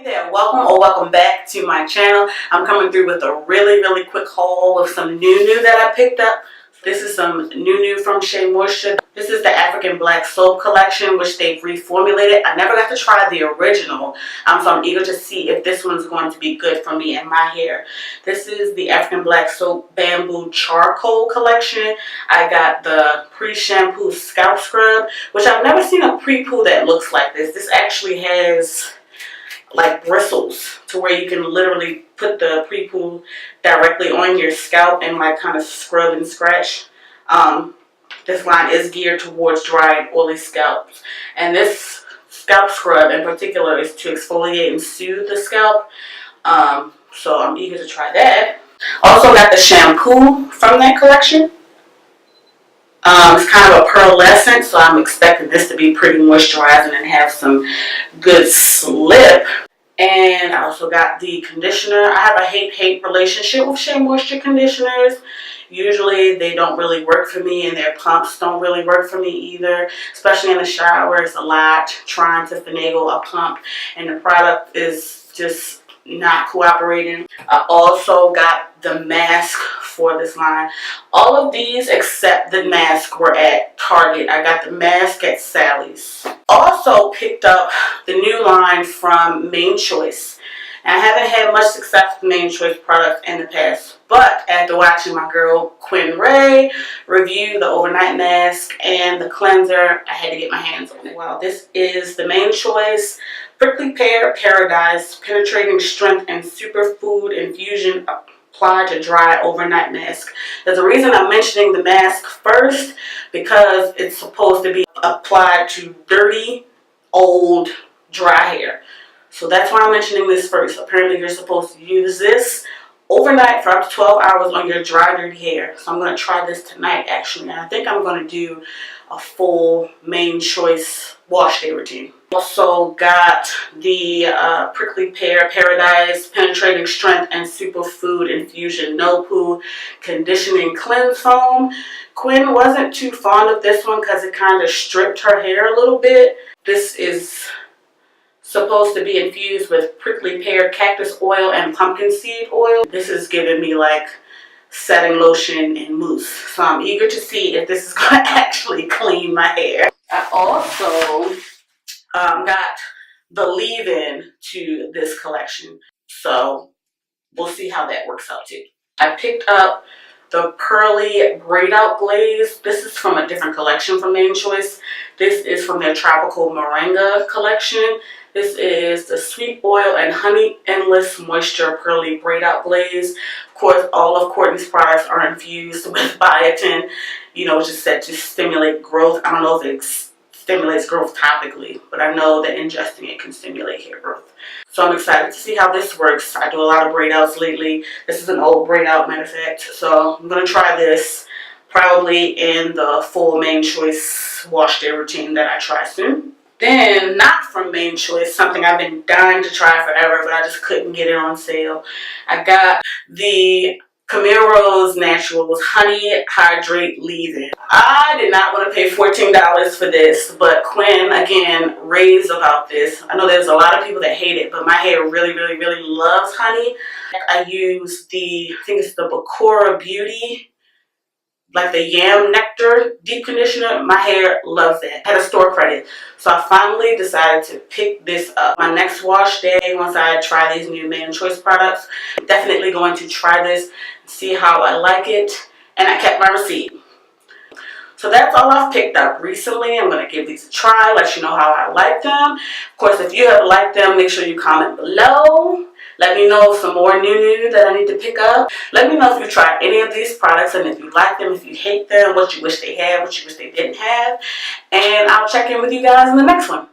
There, welcome or welcome back to my channel. I'm coming through with a really quick haul with some new that I picked up. This is some new from Shea Moisture. This is the African Black Soap collection, which they've reformulated. I never got to try the original, so I'm eager to see if this one's going to be good for me and my hair. This is the African Black Soap Bamboo Charcoal collection. I got the Pre-Shampoo Scalp Scrub, which I've never seen a pre-poo that looks like this. This actually has like bristles to where you can literally put the pre-poo directly on your scalp and like kind of scrub and scratch. This line is geared towards dry and oily scalps, and this scalp scrub in particular is to exfoliate and soothe the scalp. So I'm eager to try that. Also got the shampoo from that collection. It's kind of a pearlescent, so I'm expecting this to be pretty moisturizing and have some good slip. And I also got the conditioner. I have a hate relationship with Shea Moisture conditioners. Usually they don't really work for me, and their pumps don't really work for me either. Especially in the shower, it's a lot trying to finagle a pump, and the product is just not cooperating. I also got the mask for this line. All of these except the mask were at Target. I got the mask at Sally's. Also picked up the new line from Main Choice. And I haven't had much success with Main Choice products in the past, but after watching my girl Quinn Ray review the overnight mask and the cleanser, I had to get my hands on it. Wow, this is the Main Choice Prickly Pear Paradise Penetrating Strength and Superfood Infusion Apply to Dry Overnight Mask. There's a reason I'm mentioning the mask first, because it's supposed to be applied to dirty, old, dry hair. So that's why I'm mentioning this first. Apparently you're supposed to use this overnight for up to 12 hours on your dry, dirty hair. So I'm going to try this tonight actually, and I think I'm going to do a full Main Choice wash day routine. Also got the Prickly Pear Paradise Penetrating Strength and Superfood Infusion No Poo Conditioning Cleanse Foam. Quinn wasn't too fond of this one because it kind of stripped her hair a little bit. This is supposed to be infused with prickly pear, cactus oil, and pumpkin seed oil. This is giving me like setting lotion and mousse. So I'm eager to see if this is going to actually clean my hair. I also got the leave-in to this collection. So we'll see how that works out too. I picked up the Pearly Braid Out Glaze. This is from a different collection from Main Choice. This is from their Tropical Moringa collection. This is the Sweet Oil and Honey Endless Moisture Pearly Braid Out Glaze. Of course, all of Courtney's products are infused with biotin, which is said to stimulate growth. I don't know if it stimulates growth topically, but I know that ingesting it can stimulate hair growth. So I'm excited to see how this works. I do a lot of braid outs lately. This is an old braid out, matter of fact. So I'm going to try this probably in the full Main Choice wash day routine that I try soon. Then, not from Main Choice, something I've been dying to try forever, but I just couldn't get it on sale. I got the Camille Naturals Honey Hydrate Leave-In. I did not want to pay $14 for this, but Quinn, again, raves about this. I know there's a lot of people that hate it, but my hair really loves honey. I use I think it's the Bakura Beauty, like the Yam Nectar Deep Conditioner. My hair loves that. I had a store credit, so I finally decided to pick this up. My next wash day, once I try these new Main Choice products, I'm definitely going to try this and see how I like it, and I kept my receipt. So that's all I've picked up recently. I'm going to give these a try, let you know how I like them. Of course, if you have liked them, make sure you comment below. Let me know some more new that I need to pick up. Let me know if you tried any of these products, and if you like them, if you hate them, what you wish they had, what you wish they didn't have. And I'll check in with you guys in the next one.